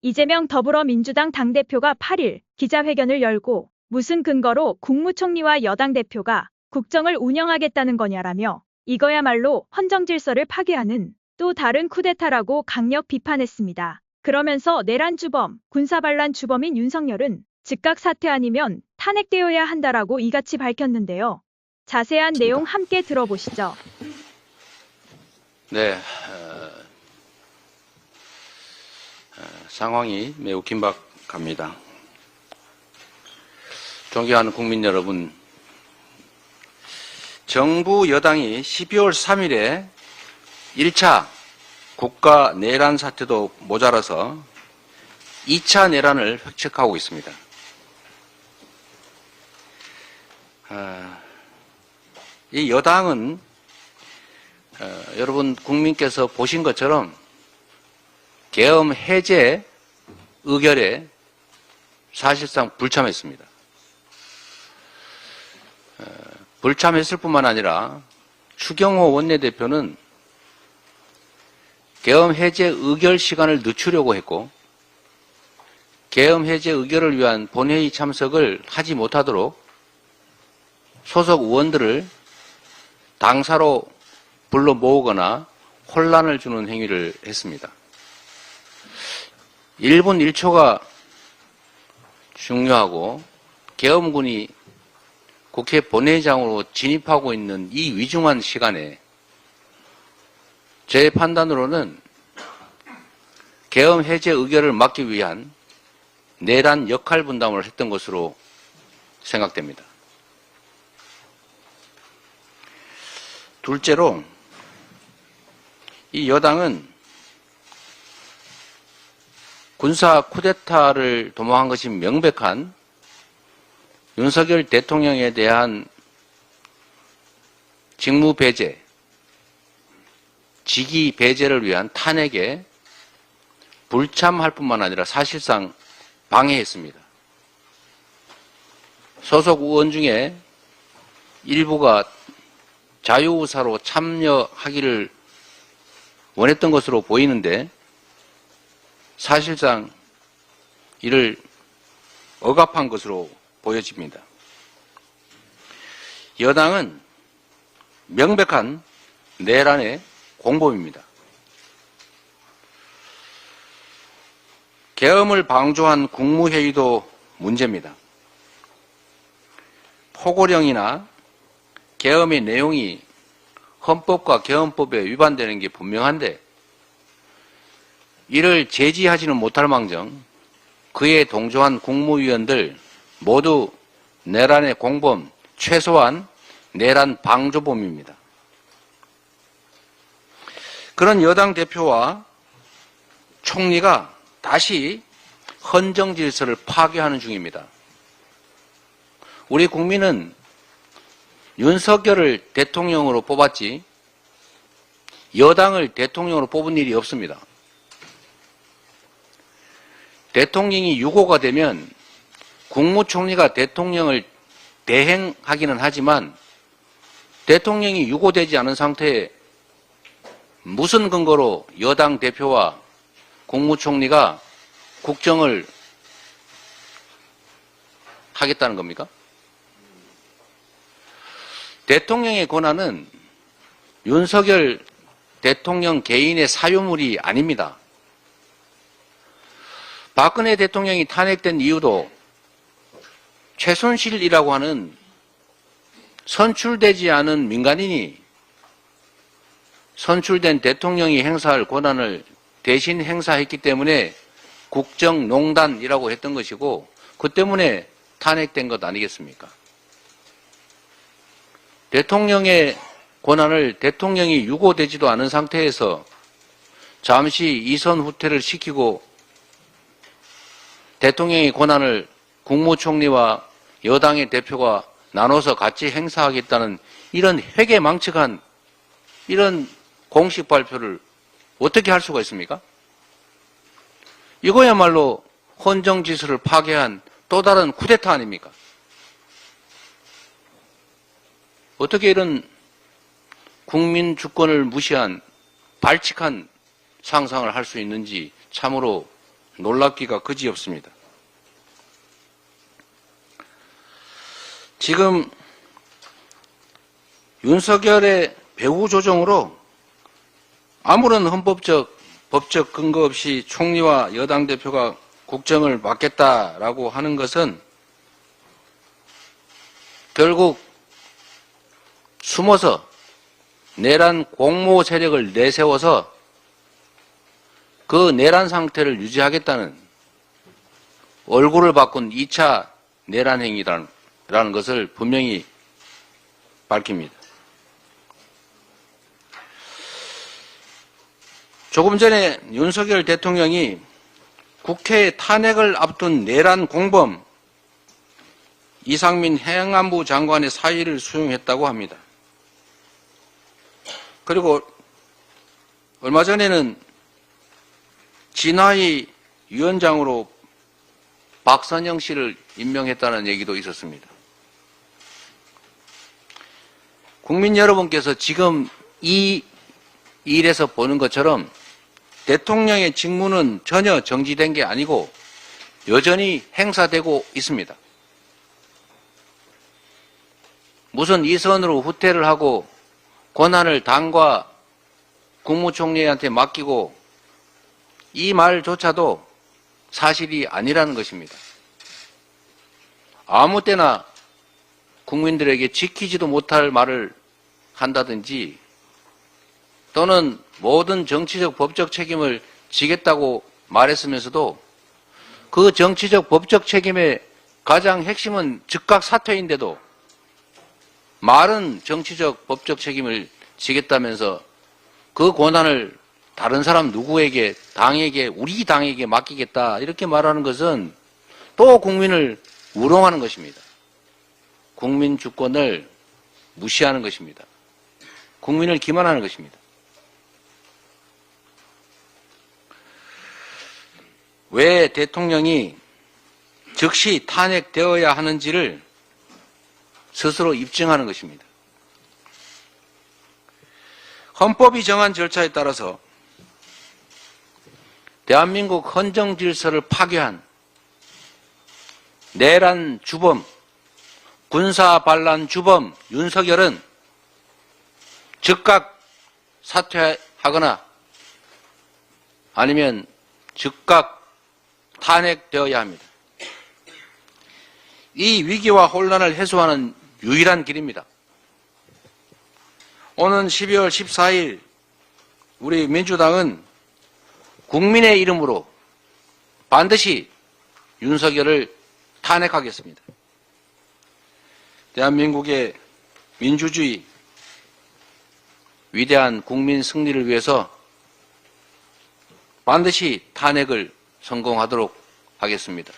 이재명 더불어민주당 당대표가 8일 기자회견을 열고 무슨 근거로 국무총리와 여당 대표가 국정을 운영하겠다는 거냐라며 이거야말로 헌정질서를 파괴하는 또 다른 쿠데타라고 강력 비판했습니다. 그러면서 내란 주범, 군사반란 주범인 윤석열은 즉각 사퇴 아니면 탄핵되어야 한다라고 이같이 밝혔는데요. 자세한 내용 함께 들어보시죠. 네, 상황이 매우 긴박합니다. 존경하는 국민 여러분, 정부 여당이 12월 3일에 1차 국가 내란 사태도 모자라서 2차 내란을 획책하고 있습니다. 이 여당은 여러분 국민께서 보신 것처럼 계엄 해제 의결에 사실상 불참했습니다. 불참했을 뿐만 아니라 추경호 원내대표는 계엄 해제 의결 시간을 늦추려고 했고 계엄 해제 의결을 위한 본회의 참석을 하지 못하도록 소속 의원들을 당사로 불러 모으거나 혼란을 주는 행위를 했습니다. 1분 1초가 중요하고 계엄군이 국회 본회의장으로 진입하고 있는 이 위중한 시간에 제 판단으로는 계엄 해제 의결을 막기 위한 내란 역할 분담을 했던 것으로 생각됩니다. 둘째로 이 여당은 군사 쿠데타를 도모한 것이 명백한 윤석열 대통령에 대한 직무 배제, 직위 배제를 위한 탄핵에 불참할 뿐만 아니라 사실상 방해했습니다. 소속 의원 중에 일부가 자유의사로 참여하기를 원했던 것으로 보이는데 사실상 이를 억압한 것으로 보여집니다. 여당은 명백한 내란의 공범입니다. 계엄을 방조한 국무회의도 문제입니다. 포고령이나 계엄의 내용이 헌법과 계엄법에 위반되는 게 분명한데 이를 제지하지는 못할 망정 그에 동조한 국무위원들 모두 내란의 공범, 최소한 내란 방조범입니다. 그런 여당 대표와 총리가 다시 헌정 질서를 파괴하는 중입니다. 우리 국민은 윤석열을 대통령으로 뽑았지 여당을 대통령으로 뽑은 일이 없습니다. 대통령이 유고가 되면 국무총리가 대통령을 대행하기는 하지만 대통령이 유고되지 않은 상태에 무슨 근거로 여당 대표와 국무총리가 국정을 하겠다는 겁니까? 대통령의 권한은 윤석열 대통령 개인의 사유물이 아닙니다. 박근혜 대통령이 탄핵된 이유도 최순실이라고 하는 선출되지 않은 민간인이 선출된 대통령이 행사할 권한을 대신 행사했기 때문에 국정농단이라고 했던 것이고 그 때문에 탄핵된 것 아니겠습니까? 대통령의 권한을 대통령이 유고되지도 않은 상태에서 잠시 이선 후퇴를 시키고 대통령의 권한을 국무총리와 여당의 대표가 나눠서 같이 행사하겠다는 이런 회계망측한 이런 공식 발표를 어떻게 할 수가 있습니까? 이거야말로 헌정질서를 파괴한 또 다른 쿠데타 아닙니까? 어떻게 이런 국민 주권을 무시한 발칙한 상상을 할 수 있는지 참으로 놀랍기가 그지없습니다. 지금 윤석열의 배후 조정으로 아무런 법적 근거 없이 총리와 여당 대표가 국정을 맡겠다라고 하는 것은 결국 숨어서 내란 공모 세력을 내세워서 그 내란 상태를 유지하겠다는 얼굴을 바꾼 2차 내란 행위라는 것을 분명히 밝힙니다. 조금 전에 윤석열 대통령이 국회 탄핵을 앞둔 내란 공범 이상민 행안부 장관의 사의를 수용했다고 합니다. 그리고 얼마 전에는 진화위 위원장으로 박선영 씨를 임명했다는 얘기도 있었습니다. 국민 여러분께서 지금 이 일에서 보는 것처럼 대통령의 직무는 전혀 정지된 게 아니고 여전히 행사되고 있습니다. 무슨 이선으로 후퇴를 하고 권한을 당과 국무총리한테 맡기고 이 말조차도 사실이 아니라는 것입니다. 아무 때나 국민들에게 지키지도 못할 말을 한다든지 또는 모든 정치적 법적 책임을 지겠다고 말했으면서도 그 정치적 법적 책임의 가장 핵심은 즉각 사퇴인데도 말은 정치적 법적 책임을 지겠다면서 그 권한을 다른 사람 누구에게 당에게 우리 당에게 맡기겠다 이렇게 말하는 것은 또 국민을 우롱하는 것입니다. 국민 주권을 무시하는 것입니다. 국민을 기만하는 것입니다. 왜 대통령이 즉시 탄핵되어야 하는지를 스스로 입증하는 것입니다. 헌법이 정한 절차에 따라서 대한민국 헌정 질서를 파괴한 내란 주범, 군사 반란 주범 윤석열은 즉각 사퇴하거나 아니면 즉각 탄핵되어야 합니다. 이 위기와 혼란을 해소하는 유일한 길입니다. 오는 12월 14일 우리 민주당은 국민의 이름으로 반드시 윤석열을 탄핵하겠습니다. 대한민국의 민주주의 위대한 국민 승리를 위해서 반드시 탄핵을 성공하도록 하겠습니다.